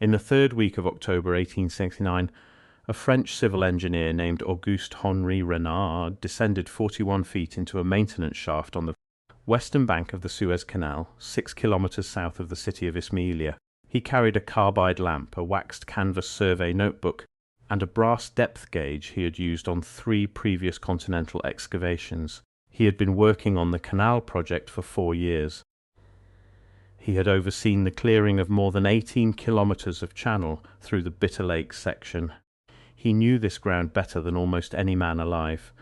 In the third week of October 1869, a French civil engineer named Auguste-Henri Renard descended 41 feet into a maintenance shaft on the western bank of the Suez Canal, 6 kilometers south of the city of Ismailia. He carried a carbide lamp, a waxed canvas survey notebook, and a brass depth gauge he had used on 3 previous continental excavations. He had been working on the canal project for 4 years. He had overseen the clearing of more than 18 kilometers of channel through the Bitter Lake section. He knew this ground better than almost any man alive.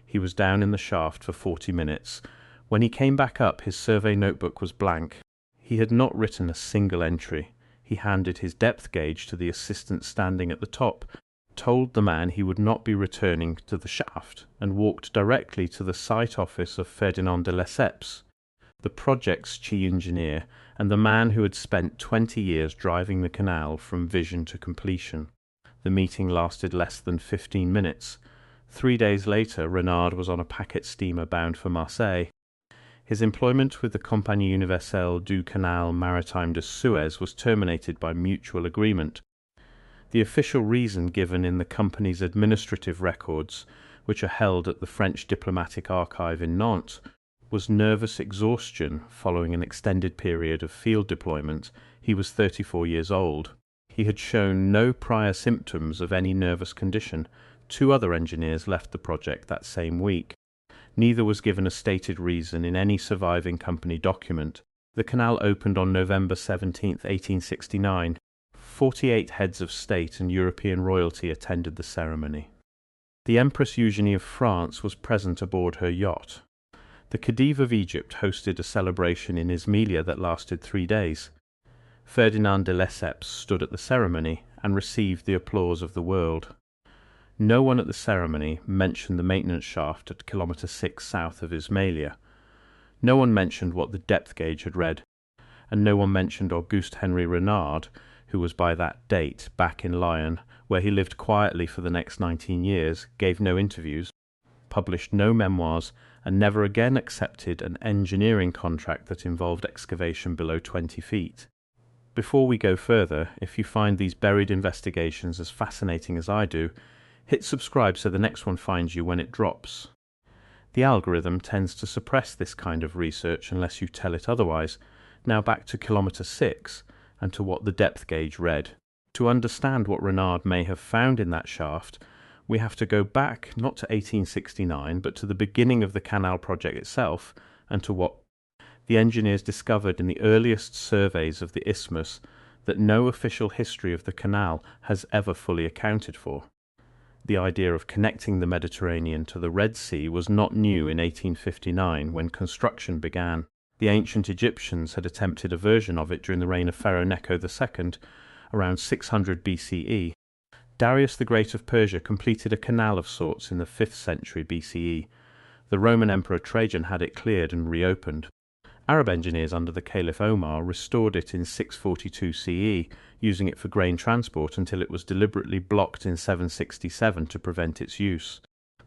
He was down in the shaft for 40 minutes. When he came back up, his survey notebook was blank. He had not written a single entry. He handed his depth gauge to the assistant standing at the top, told the man he would not be returning to the shaft, and walked directly to the site office of Ferdinand de Lesseps, the project's chief engineer, and the man who had spent 20 years driving the canal from vision to completion. The meeting lasted less than 15 minutes. 3 days later, Renard was on a packet steamer bound for Marseille. His employment with the Compagnie Universelle du Canal Maritime de Suez was terminated by mutual agreement. The official reason given in the company's administrative records, which are held at the French Diplomatic Archive in Nantes, was nervous exhaustion following an extended period of field deployment. He was 34 years old. He had shown no prior symptoms of any nervous condition. 2 other engineers left the project that same week. Neither was given a stated reason in any surviving company document. The canal opened on November 17, 1869. 48 heads of state and European royalty attended the ceremony. The Empress Eugenie of France was present aboard her yacht. The Khedive of Egypt hosted a celebration in Ismailia that lasted 3 days. Ferdinand de Lesseps stood at the ceremony and received the applause of the world. No one at the ceremony mentioned the maintenance shaft at kilometre 6 south of Ismailia. No one mentioned what the depth gauge had read, and no one mentioned Auguste-Henri Renard, who was by that date back in Lyon, where he lived quietly for the next 19 years, gave no interviews, published no memoirs, and never again accepted an engineering contract that involved excavation below 20 feet. Before we go further, if you find these buried investigations as fascinating as I do, hit subscribe so the next one finds you when it drops. The algorithm tends to suppress this kind of research unless you tell it otherwise. Now back to kilometre 6 and to what the depth gauge read. To understand what Renard may have found in that shaft, we have to go back not to 1869 but to the beginning of the canal project itself, and to what the engineers discovered in the earliest surveys of the isthmus that no official history of the canal has ever fully accounted for. The idea of connecting the Mediterranean to the Red Sea was not new in 1859 when construction began. The ancient Egyptians had attempted a version of it during the reign of Pharaoh Necho II, around 600 BCE. Darius the Great of Persia completed a canal of sorts in the 5th century BCE. The Roman Emperor Trajan had it cleared and reopened. Arab engineers under the Caliph Omar restored it in 642 CE, using it for grain transport until it was deliberately blocked in 767 to prevent its use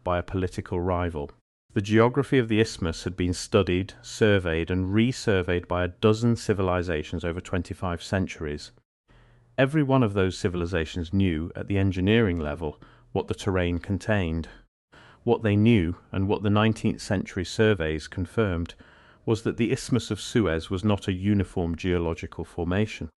by a political rival. The geography of the isthmus had been studied, surveyed, and resurveyed by a dozen civilizations over 25 centuries. Every one of those civilizations knew, at the engineering level, what the terrain contained. What they knew, and what the 19th century surveys confirmed, was that the Isthmus of Suez was not a uniform geological formation.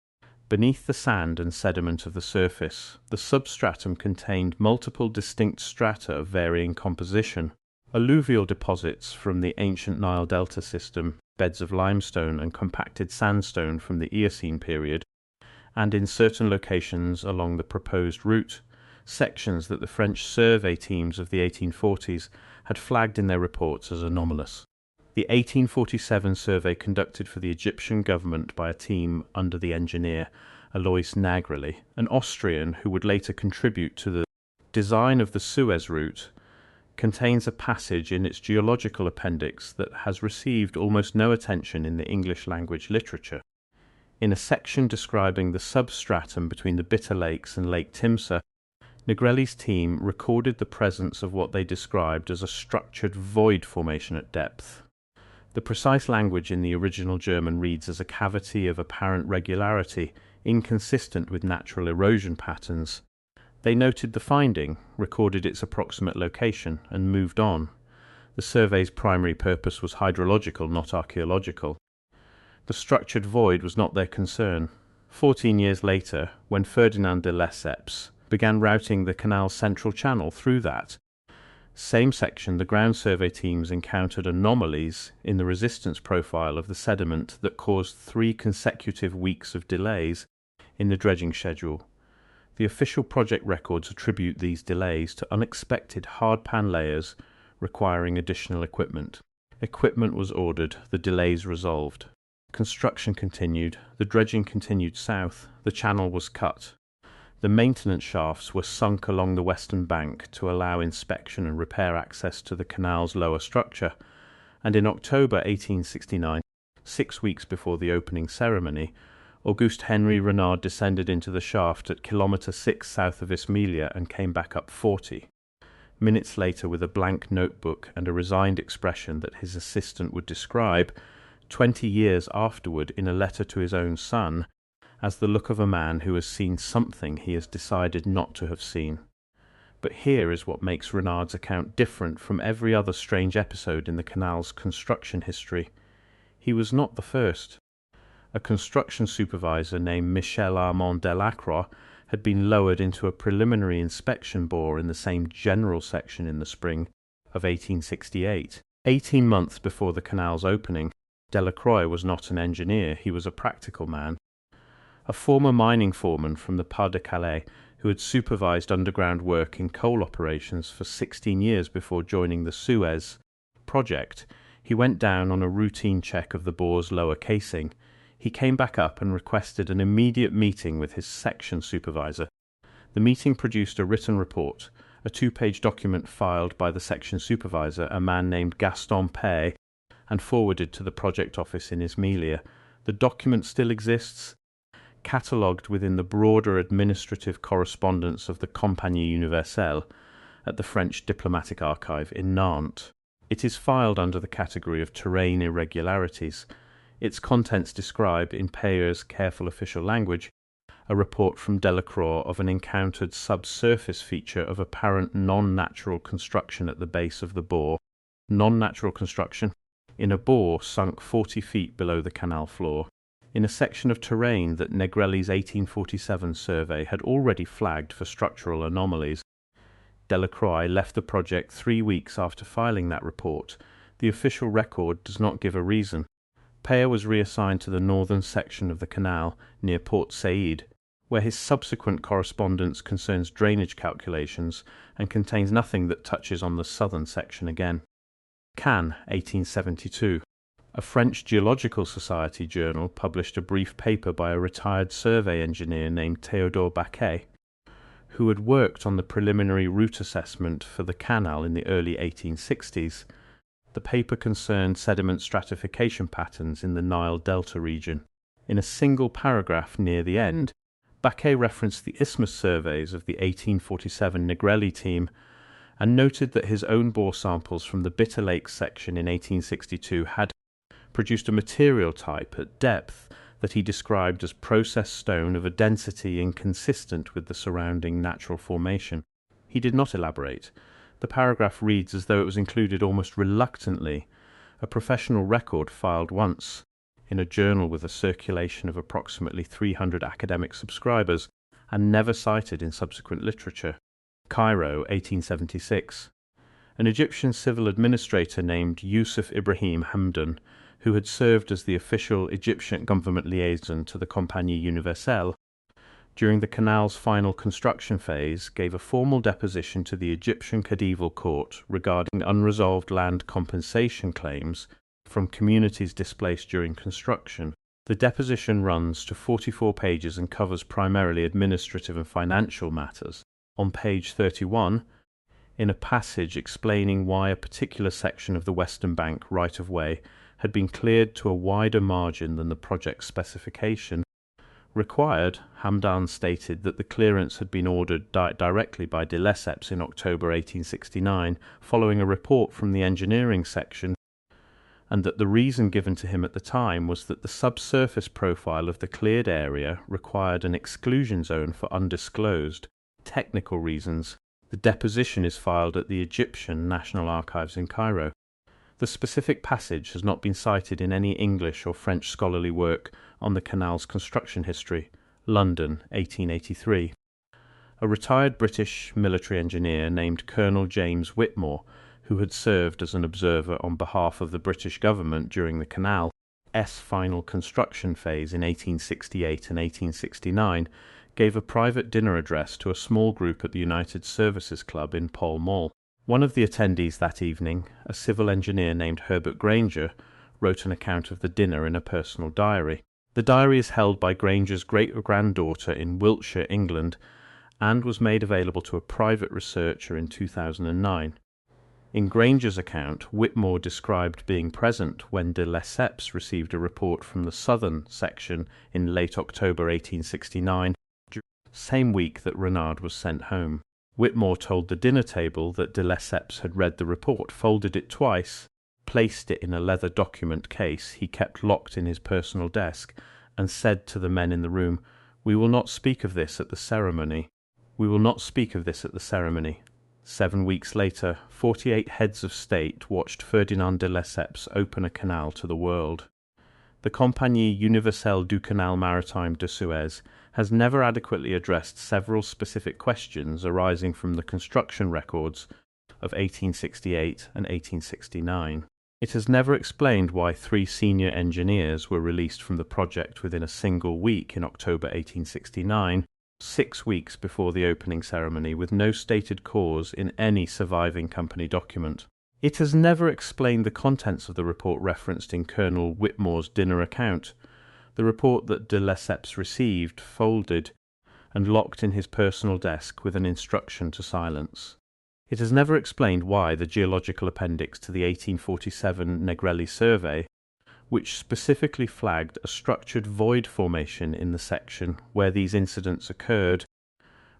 Beneath the sand and sediment of the surface, the substratum contained multiple distinct strata of varying composition. Alluvial deposits from the ancient Nile Delta system, beds of limestone and compacted sandstone from the Eocene period, and in certain locations along the proposed route, sections that the French survey teams of the 1840s had flagged in their reports as anomalous. The 1847 survey conducted for the Egyptian government by a team under the engineer Alois Nagreli, an Austrian who would later contribute to the design of the Suez route, contains a passage in its geological appendix that has received almost no attention in the English language literature. In a section describing the substratum between the Bitter Lakes and Lake Timseh, Nagreli's team recorded the presence of what they described as a structured void formation at depth. The precise language in the original German reads as a cavity of apparent regularity inconsistent with natural erosion patterns. They noted the finding, recorded its approximate location, and moved on. The survey's primary purpose was hydrological, not archaeological. The structured void was not their concern. 14 years later, when Ferdinand de Lesseps began routing the canal's central channel through that same section, the ground survey teams encountered anomalies in the resistance profile of the sediment that caused 3 consecutive weeks of delays in the dredging schedule. The official project records attribute these delays to unexpected hard pan layers requiring additional equipment. Equipment was ordered, the delays resolved. Construction continued, the dredging continued south, the channel was cut. The maintenance shafts were sunk along the western bank to allow inspection and repair access to the canal's lower structure, and in October 1869, 6 weeks before the opening ceremony, Auguste Henri Renard descended into the shaft at kilometre 6 south of Ismailia and came back up 40. Minutes later, with a blank notebook and a resigned expression that his assistant would describe, 20 years afterward in a letter to his own son, as the look of a man who has seen something he has decided not to have seen. But here is what makes Renard's account different from every other strange episode in the canal's construction history. He was not the first. A construction supervisor named Michel Armand Delacroix had been lowered into a preliminary inspection bore in the same general section in the spring of 1868. 18 months before the canal's opening, Delacroix was not an engineer, he was a practical man. A former mining foreman from the Pas-de-Calais who had supervised underground work in coal operations for 16 years before joining the Suez project, he went down on a routine check of the bore's lower casing. He came back up and requested an immediate meeting with his section supervisor. The meeting produced a written report, a 2-page document filed by the section supervisor, a man named Gaston Pay, and forwarded to the project office in Ismailia. The document still exists, catalogued within the broader administrative correspondence of the Compagnie Universelle at the French Diplomatic Archive in Nantes. It is filed under the category of terrain irregularities. Its contents describe, in Payer's careful official language, a report from Delacroix of an encountered subsurface feature of apparent non-natural construction at the base of the bore. Non-natural construction in a bore sunk 40 feet below the canal floor, in a section of terrain that Negrelli's 1847 survey had already flagged for structural anomalies. Delacroix left the project 3 weeks after filing that report. The official record does not give a reason. Payer was reassigned to the northern section of the canal near Port Said, where his subsequent correspondence concerns drainage calculations and contains nothing that touches on the southern section again. Cannes, 1872. A French Geological Society journal published a brief paper by a retired survey engineer named Théodore Baquet, who had worked on the preliminary route assessment for the canal in the early 1860s. The paper concerned sediment stratification patterns in the Nile Delta region. In a single paragraph near the end, Baquet referenced the isthmus surveys of the 1847 Negrelli team and noted that his own bore samples from the Bitter Lake section in 1862 had produced a material type at depth that he described as processed stone of a density inconsistent with the surrounding natural formation. He did not elaborate. The paragraph reads as though it was included almost reluctantly, a professional record filed once in a journal with a circulation of approximately 300 academic subscribers and never cited in subsequent literature. Cairo, 1876. An Egyptian civil administrator named Yusuf Ibrahim Hamdan, who had served as the official Egyptian government liaison to the Compagnie Universelle during the canal's final construction phase, gave a formal deposition to the Egyptian Khedival Court regarding unresolved land compensation claims from communities displaced during construction. The deposition runs to 44 pages and covers primarily administrative and financial matters. On page 31, in a passage explaining why a particular section of the Western Bank right-of-way had been cleared to a wider margin than the project specification required, Hamdan stated that the clearance had been ordered directly by de Lesseps in October 1869, following a report from the engineering section, and that the reason given to him at the time was that the subsurface profile of the cleared area required an exclusion zone for undisclosed technical reasons. The deposition is filed at the Egyptian National Archives in Cairo. The specific passage has not been cited in any English or French scholarly work on the canal's construction history. London, 1883. A retired British military engineer named Colonel James Whitmore, who had served as an observer on behalf of the British government during the canal's final construction phase in 1868 and 1869, gave a private dinner address to a small group at the United Services Club in Pall Mall. One of the attendees that evening, a civil engineer named Herbert Granger, wrote an account of the dinner in a personal diary. The diary is held by Granger's great-granddaughter in Wiltshire, England, and was made available to a private researcher in 2009. In Granger's account, Whitmore described being present when de Lesseps received a report from the southern section in late October 1869, same week that Renard was sent home. Whitmore told the dinner table that de Lesseps had read the report, folded it twice, placed it in a leather document case he kept locked in his personal desk, and said to the men in the room, "We will not speak of this at the ceremony. We will not speak of this at the ceremony." 7 weeks later, 48 heads of state watched Ferdinand de Lesseps open a canal to the world. The Compagnie Universelle du Canal Maritime de Suez has never adequately addressed several specific questions arising from the construction records of 1868 and 1869. It has never explained why 3 senior engineers were released from the project within a single week in October 1869, 6 weeks before the opening ceremony, with no stated cause in any surviving company document. It has never explained the contents of the report referenced in Colonel Whitmore's dinner account, the report that de Lesseps received, folded, and locked in his personal desk with an instruction to silence. It has never explained why the geological appendix to the 1847 Negrelli survey, which specifically flagged a structured void formation in the section where these incidents occurred,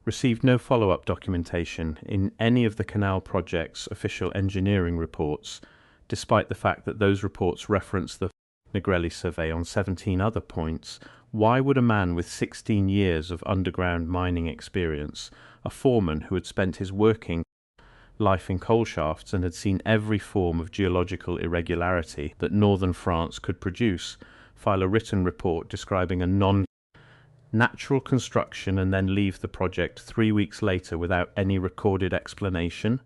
received no follow-up documentation in any of the canal project's official engineering reports, despite the fact that those reports reference the Negrelli survey on 17 other points. Why would a man with 16 years of underground mining experience, a foreman who had spent his working life in coal shafts and had seen every form of geological irregularity that northern France could produce, file a written report describing a non-natural construction and then leave the project 3 weeks later without any recorded explanation?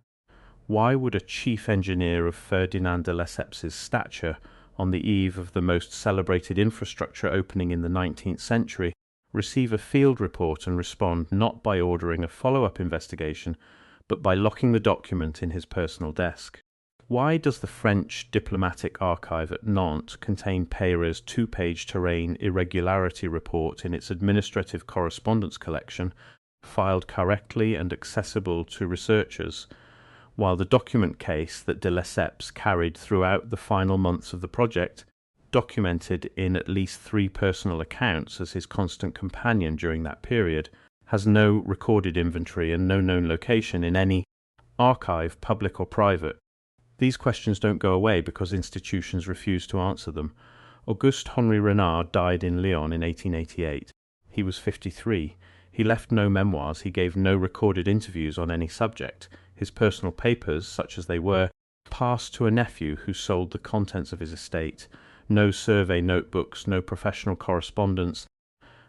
Why would a chief engineer of Ferdinand de Lesseps's stature, on the eve of the most celebrated infrastructure opening in the 19th century, receive a field report and respond not by ordering a follow-up investigation, but by locking the document in his personal desk? Why does the French diplomatic archive at Nantes contain Peyre's 2-page terrain irregularity report in its administrative correspondence collection, filed correctly and accessible to researchers, while the document case that de Lesseps carried throughout the final months of the project, documented in at least 3 personal accounts as his constant companion during that period, has no recorded inventory and no known location in any archive, public or private? These questions don't go away because institutions refuse to answer them. Auguste Henri Renard died in Lyon in 1888. He was 53. He left no memoirs, he gave no recorded interviews on any subject. His personal papers, such as they were, passed to a nephew who sold the contents of his estate. No survey notebooks, no professional correspondence,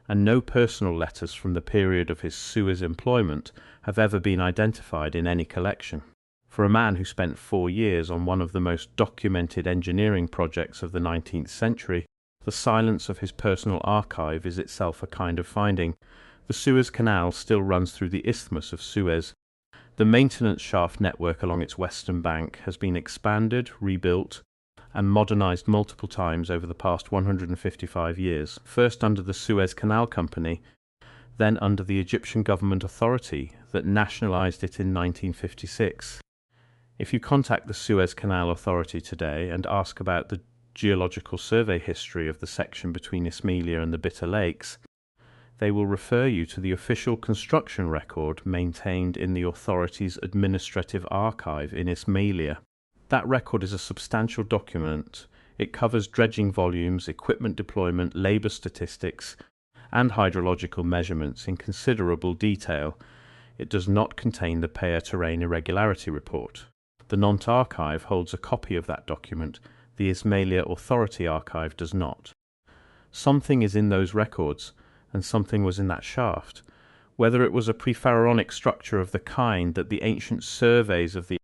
and no personal letters from the period of his Suez employment have ever been identified in any collection. For a man who spent 4 years on one of the most documented engineering projects of the 19th century, the silence of his personal archive is itself a kind of finding. The Suez Canal still runs through the Isthmus of Suez. The maintenance shaft network along its western bank has been expanded, rebuilt, and modernized multiple times over the past 155 years, first under the Suez Canal Company, then under the Egyptian government authority that nationalized it in 1956. If you contact the Suez Canal Authority today and ask about the geological survey history of the section between Ismailia and the Bitter Lakes, they will refer you to the official construction record maintained in the authority's administrative archive in Ismailia. That record is a substantial document It covers dredging volumes, equipment deployment, labour statistics, and hydrological measurements in considerable detail. It does not contain the Paya Terrain Irregularity Report. The Nantes Archive holds a copy of that document. The Ismailia Authority Archive does not. Something is in those records, and something was in that shaft. Whether it was a prepharaonic structure of the kind that the ancient surveys of the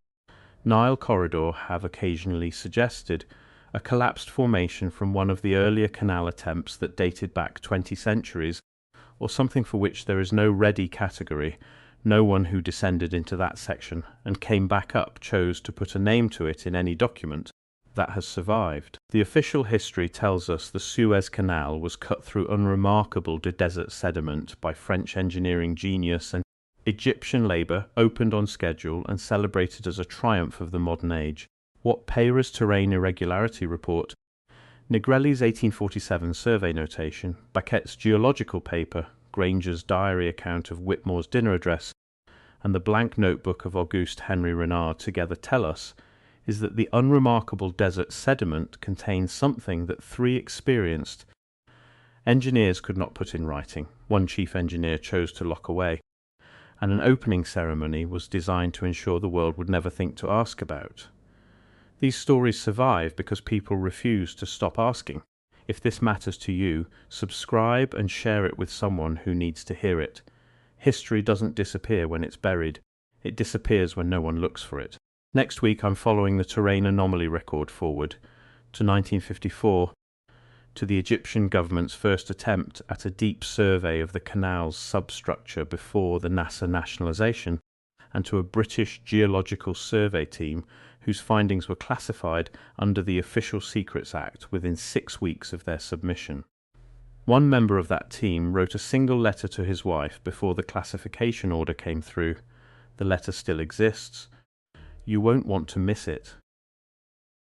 Nile corridor have occasionally suggested, a collapsed formation from one of the earlier canal attempts that dated back 20 centuries, or something for which there is no ready category. No one who descended into that section and came back up chose to put a name to it in any document that has survived. The official history tells us the Suez Canal was cut through unremarkable desert sediment by French engineering genius and Egyptian labour, opened on schedule and celebrated as a triumph of the modern age. What Peyra's Terrain Irregularity Report, Negrelli's 1847 survey notation, Baquet's geological paper, Granger's diary account of Whitmore's dinner address, and the blank notebook of Auguste Henry Renard together tell us is that the unremarkable desert sediment contains something that 3 experienced engineers could not put in writing. One chief engineer chose to lock away, and an opening ceremony was designed to ensure the world would never think to ask about. These stories survive because people refuse to stop asking. If this matters to you, subscribe and share it with someone who needs to hear it. History doesn't disappear when it's buried. It disappears when no one looks for it. Next week I'm following the terrain anomaly record forward to 1954, to the Egyptian government's first attempt at a deep survey of the canal's substructure before the NASA nationalisation, and to a British Geological Survey team whose findings were classified under the Official Secrets Act within 6 weeks of their submission. One member of that team wrote a single letter to his wife before the classification order came through. The letter still exists. You won't want to miss it.